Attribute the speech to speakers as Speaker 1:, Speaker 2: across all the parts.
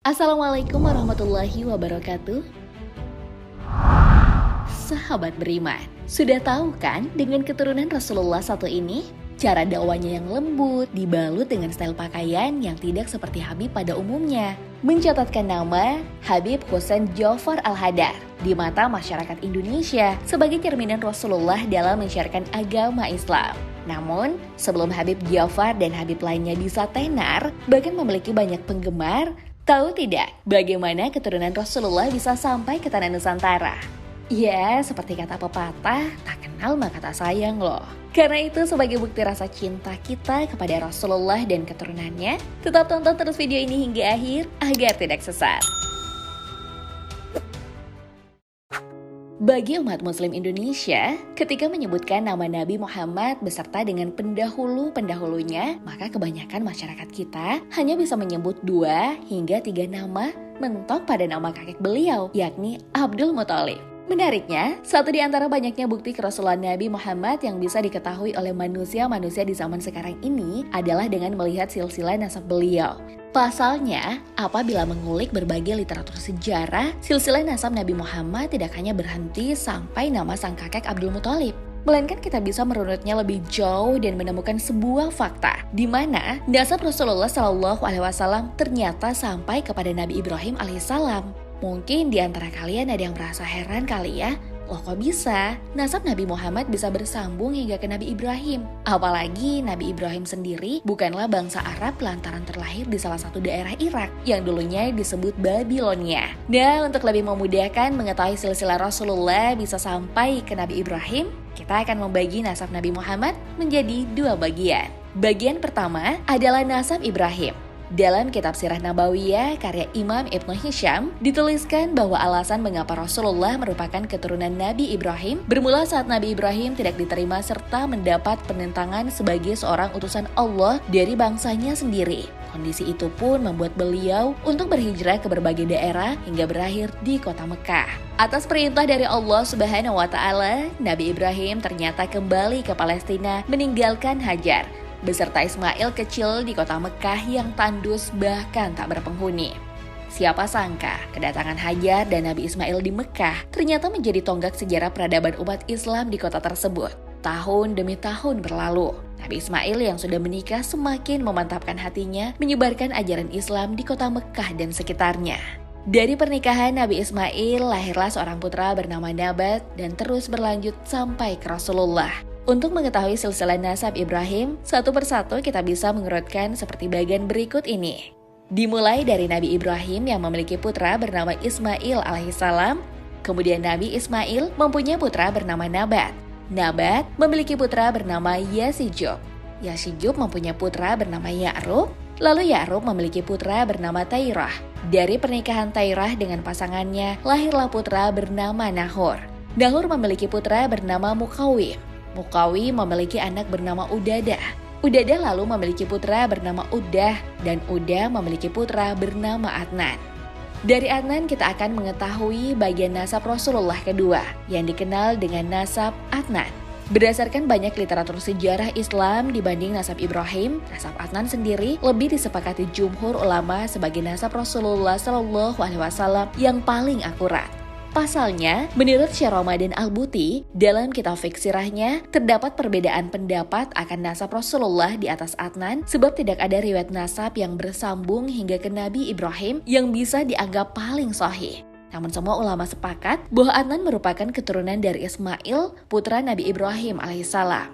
Speaker 1: Assalamualaikum warahmatullahi wabarakatuh. Sahabat beriman, sudah tahu kan dengan keturunan Rasulullah satu ini? Cara dakwanya yang lembut, dibalut dengan style pakaian yang tidak seperti Habib pada umumnya. Mencatatkan nama Habib Husain Ja'far Al-Hadar di mata masyarakat Indonesia sebagai cerminan Rasulullah dalam menyiarkan agama Islam. Namun, sebelum Habib Ja'far dan Habib lainnya bisa tenar, bahkan memiliki banyak penggemar, tahu tidak bagaimana keturunan Rasulullah bisa sampai ke tanah Nusantara? Ya, seperti kata pepatah, tak kenal maka tak sayang loh. Karena itu sebagai bukti rasa cinta kita kepada Rasulullah dan keturunannya, tetap tonton terus video ini hingga akhir agar tidak sesat. Bagi umat muslim Indonesia, ketika menyebutkan nama Nabi Muhammad beserta dengan pendahulu-pendahulunya, maka kebanyakan masyarakat kita hanya bisa menyebut 2 hingga 3 nama mentok pada nama kakek beliau, yakni Abdul Muthalib. Menariknya, satu di antara banyaknya bukti kerasulan Nabi Muhammad yang bisa diketahui oleh manusia-manusia di zaman sekarang ini adalah dengan melihat silsilah nasab beliau. Pasalnya, apabila mengulik berbagai literatur sejarah, silsilah nasab Nabi Muhammad tidak hanya berhenti sampai nama sang kakek Abdul Muthalib, melainkan kita bisa merunutnya lebih jauh dan menemukan sebuah fakta di mana nasab Rasulullah SAW ternyata sampai kepada Nabi Ibrahim alaihissalam. Mungkin di antara kalian ada yang merasa heran kali ya, loh kok bisa nasab Nabi Muhammad bisa bersambung hingga ke Nabi Ibrahim? Apalagi Nabi Ibrahim sendiri bukanlah bangsa Arab lantaran terlahir di salah satu daerah Irak yang dulunya disebut Babilonia. Nah, untuk lebih memudahkan mengetahui silsilah Rasulullah bisa sampai ke Nabi Ibrahim, kita akan membagi nasab Nabi Muhammad menjadi 2 bagian. Bagian pertama adalah nasab Ibrahim. Dalam kitab Sirah Nabawiyah karya Imam Ibnu Hisham dituliskan bahwa alasan mengapa Rasulullah merupakan keturunan Nabi Ibrahim bermula saat Nabi Ibrahim tidak diterima serta mendapat penentangan sebagai seorang utusan Allah dari bangsanya sendiri. Kondisi itu pun membuat beliau untuk berhijrah ke berbagai daerah hingga berakhir di kota Mekah. Atas perintah dari Allah Subhanahu wa Ta'ala, Nabi Ibrahim ternyata kembali ke Palestina meninggalkan Hajar beserta Ismail kecil di kota Mekah yang tandus bahkan tak berpenghuni. Siapa sangka kedatangan Hajar dan Nabi Ismail di Mekah ternyata menjadi tonggak sejarah peradaban umat Islam di kota tersebut. Tahun demi tahun berlalu, Nabi Ismail yang sudah menikah semakin memantapkan hatinya menyebarkan ajaran Islam di kota Mekah dan sekitarnya. Dari pernikahan Nabi Ismail lahirlah seorang putra bernama Nabat dan terus berlanjut sampai ke Rasulullah. Untuk mengetahui silsilah nasab Ibrahim, satu persatu kita bisa mengurutkan seperti bagian berikut ini. Dimulai dari Nabi Ibrahim yang memiliki putra bernama Ismail alaihissalam, kemudian Nabi Ismail mempunyai putra bernama Nabat. Nabat memiliki putra bernama Yasijub. Yasijub mempunyai putra bernama Ya'rub, lalu Ya'rub memiliki putra bernama Tairah. Dari pernikahan Tairah dengan pasangannya, lahirlah putra bernama Nahor. Nahor memiliki putra bernama Mukawim. Mukawi memiliki anak bernama Udadah. Udadah lalu memiliki putra bernama Udah, dan Udah memiliki putra bernama Adnan. Dari Adnan kita akan mengetahui bagian nasab Rasulullah kedua, yang dikenal dengan nasab Adnan. Berdasarkan banyak literatur sejarah Islam dibanding nasab Ibrahim, nasab Adnan sendiri lebih disepakati jumhur ulama sebagai nasab Rasulullah SAW yang paling akurat. Pasalnya, menurut Syekh Ramadan Al-Buti, dalam kitab fiqh sirahnya, terdapat perbedaan pendapat akan nasab Rasulullah di atas Adnan sebab tidak ada riwayat nasab yang bersambung hingga ke Nabi Ibrahim yang bisa dianggap paling sahih. Namun semua ulama sepakat bahwa Adnan merupakan keturunan dari Ismail, putra Nabi Ibrahim alaihissalam.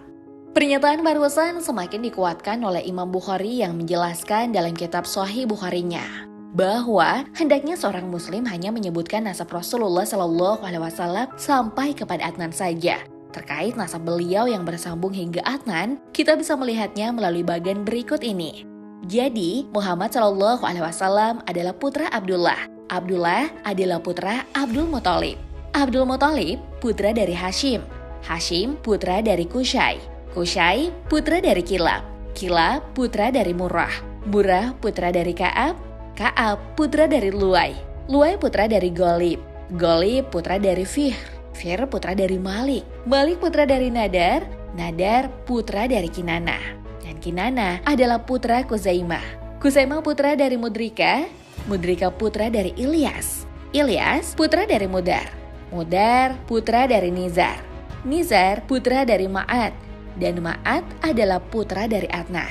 Speaker 1: Pernyataan barusan semakin dikuatkan oleh Imam Bukhari yang menjelaskan dalam kitab Sahih Bukharinya bahwa hendaknya seorang muslim hanya menyebutkan nasab Rasulullah SAW sampai kepada Adnan saja. Terkait nasab beliau yang bersambung hingga Adnan, kita bisa melihatnya melalui bagian berikut ini. Jadi, Muhammad SAW adalah putra Abdullah. Abdullah adalah putra Abdul Muthalib. Abdul Muthalib putra dari Hashim. Hashim putra dari Qusay. Qusay putra dari Kilab. Kilab putra dari Murrah. Murrah putra dari Ka'ab. Ka'ab putra dari Luay. Luay putra dari Golib. Golib putra dari Fihr. Fihr putra dari Malik. Malik putra dari Nadar. Nadar putra dari Kinana. Dan Kinana adalah putra Kuzaimah. Kuzaimah putra dari Mudrika. Mudrika putra dari Ilyas. Ilyas putra dari Mudar. Mudar putra dari Nizar. Nizar putra dari Ma'at. Dan Ma'at adalah putra dari Adnan.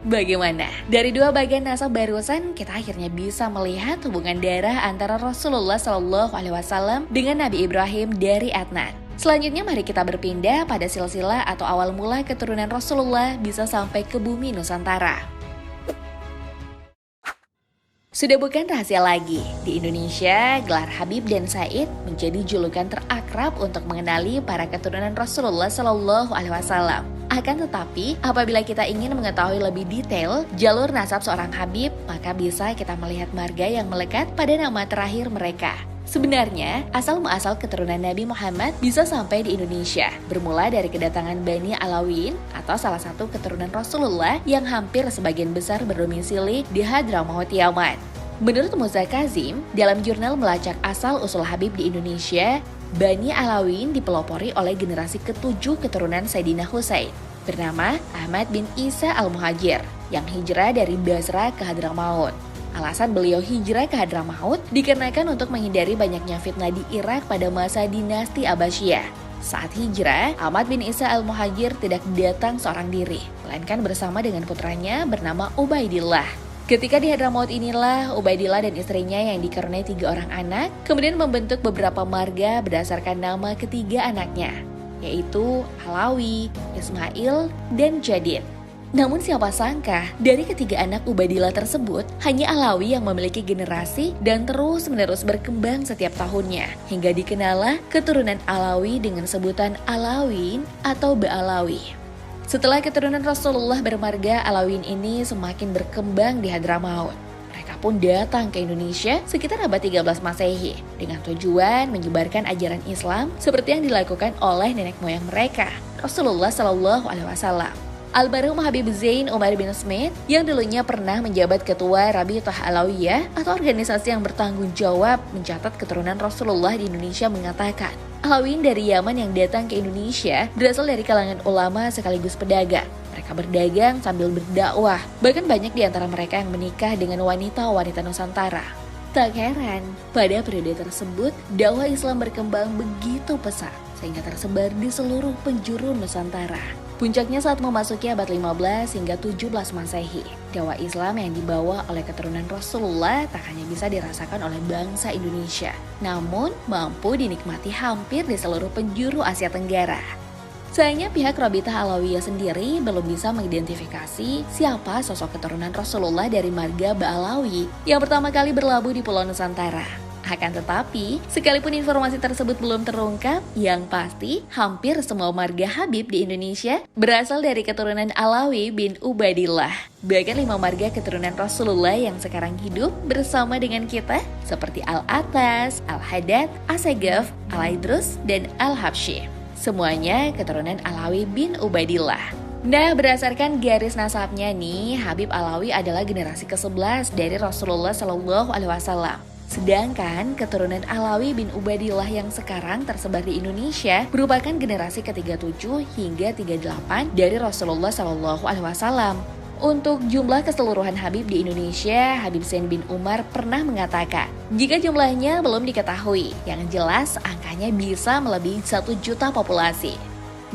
Speaker 1: Bagaimana? Dari dua bagian nasab barusan, kita akhirnya bisa melihat hubungan darah antara Rasulullah SAW dengan Nabi Ibrahim dari Adnan. Selanjutnya mari kita berpindah pada silsilah atau awal mula keturunan Rasulullah bisa sampai ke bumi Nusantara. Sudah bukan rahasia lagi, di Indonesia gelar Habib dan Said menjadi julukan terakrab untuk mengenali para keturunan Rasulullah SAW. Akan tetapi, apabila kita ingin mengetahui lebih detail jalur nasab seorang Habib, maka bisa kita melihat marga yang melekat pada nama terakhir mereka. Sebenarnya, asal-muasal keturunan Nabi Muhammad bisa sampai di Indonesia, bermula dari kedatangan Bani Alawin atau salah satu keturunan Rasulullah yang hampir sebagian besar berdomisili di Hadramaut Yaman. Menurut Musa Kazim, dalam jurnal melacak asal-usul Habib di Indonesia, Bani Alawin dipelopori oleh generasi ke-7 keturunan Sayyidina Husain, bernama Ahmad bin Isa al-Muhajir, yang hijrah dari Basra ke Hadramaut. Alasan beliau hijrah ke Hadramaut dikarenakan untuk menghindari banyaknya fitnah di Irak pada masa dinasti Abbasiyah. Saat hijrah, Ahmad bin Isa al-Muhajir tidak datang seorang diri, melainkan bersama dengan putranya bernama Ubaidillah. Ketika di Hadramaut inilah, Ubaidillah dan istrinya yang dikaruniai 3 orang anak, kemudian membentuk beberapa marga berdasarkan nama ketiga anaknya, yaitu Alawi, Ismail, dan Jadid. Namun siapa sangka, dari ketiga anak Ubaidillah tersebut, hanya Alawi yang memiliki generasi dan terus-menerus berkembang setiap tahunnya, hingga dikenallah keturunan Alawi dengan sebutan Alawin atau Ba'alawi. Setelah keturunan Rasulullah bermarga, Alawin ini semakin berkembang di Hadramaut. Mereka pun datang ke Indonesia sekitar abad 13 Masehi dengan tujuan menyebarkan ajaran Islam seperti yang dilakukan oleh nenek moyang mereka, Rasulullah SAW. Almarhum Habib Zain Umar bin Smith yang dulunya pernah menjabat ketua Rabithah Alawiyah atau organisasi yang bertanggung jawab mencatat keturunan Rasulullah di Indonesia mengatakan, Alawin dari Yaman yang datang ke Indonesia berasal dari kalangan ulama sekaligus pedagang. Mereka berdagang sambil berdakwah, bahkan banyak di antara mereka yang menikah dengan wanita-wanita Nusantara. Tak heran, pada periode tersebut, dakwah Islam berkembang begitu pesat sehingga tersebar di seluruh penjuru Nusantara. Puncaknya saat memasuki abad 15 hingga 17 Masehi. Dakwah Islam yang dibawa oleh keturunan Rasulullah tak hanya bisa dirasakan oleh bangsa Indonesia, namun mampu dinikmati hampir di seluruh penjuru Asia Tenggara. Sayangnya pihak Rabithah Alawiyah sendiri belum bisa mengidentifikasi siapa sosok keturunan Rasulullah dari marga Ba'alawi yang pertama kali berlabuh di Pulau Nusantara. Akan tetapi, sekalipun informasi tersebut belum terungkap, yang pasti hampir semua marga Habib di Indonesia berasal dari keturunan Alawi bin Ubaidillah. Bahkan 5 marga keturunan Rasulullah yang sekarang hidup bersama dengan kita seperti Al-Atas, Al-Haddad, As-Sagaf, Al-Idrus, dan Al-Habsyi. Semuanya keturunan Alawi bin Ubaidillah. Nah, berdasarkan garis nasabnya nih, Habib Alawi adalah generasi ke-11 dari Rasulullah SAW. Sedangkan keturunan Alawi bin Ubaidillah yang sekarang tersebar di Indonesia merupakan generasi ke-37 hingga 38 dari Rasulullah SAW. Untuk jumlah keseluruhan Habib di Indonesia, Habib Zain bin Umar pernah mengatakan, jika jumlahnya belum diketahui, yang jelas angkanya bisa melebihi 1 juta populasi.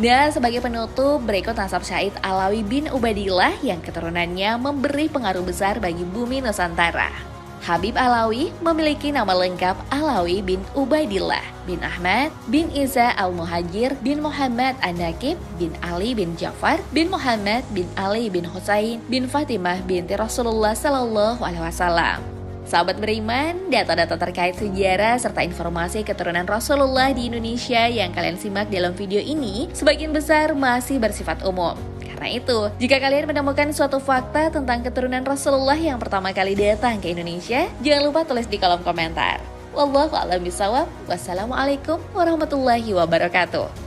Speaker 1: Nah, sebagai penutup, berikut nasab Syahid Alawi bin Ubaidillah yang keturunannya memberi pengaruh besar bagi bumi Nusantara. Habib Alawi memiliki nama lengkap Alawi bin Ubaidillah, bin Ahmad, bin Isa al-Muhajir, bin Muhammad an-Nakib, bin Ali bin Ja'far, bin Muhammad, bin Ali bin Husain, bin Fatimah binti Rasulullah SAW. Sahabat beriman, data-data terkait sejarah serta informasi keturunan Rasulullah di Indonesia yang kalian simak dalam video ini sebagian besar masih bersifat umum. Karena itu, jika kalian menemukan suatu fakta tentang keturunan Rasulullah yang pertama kali datang ke Indonesia, jangan lupa tulis di kolom komentar. Wallahu a'lam bishawab. Wassalamualaikum warahmatullahi wabarakatuh.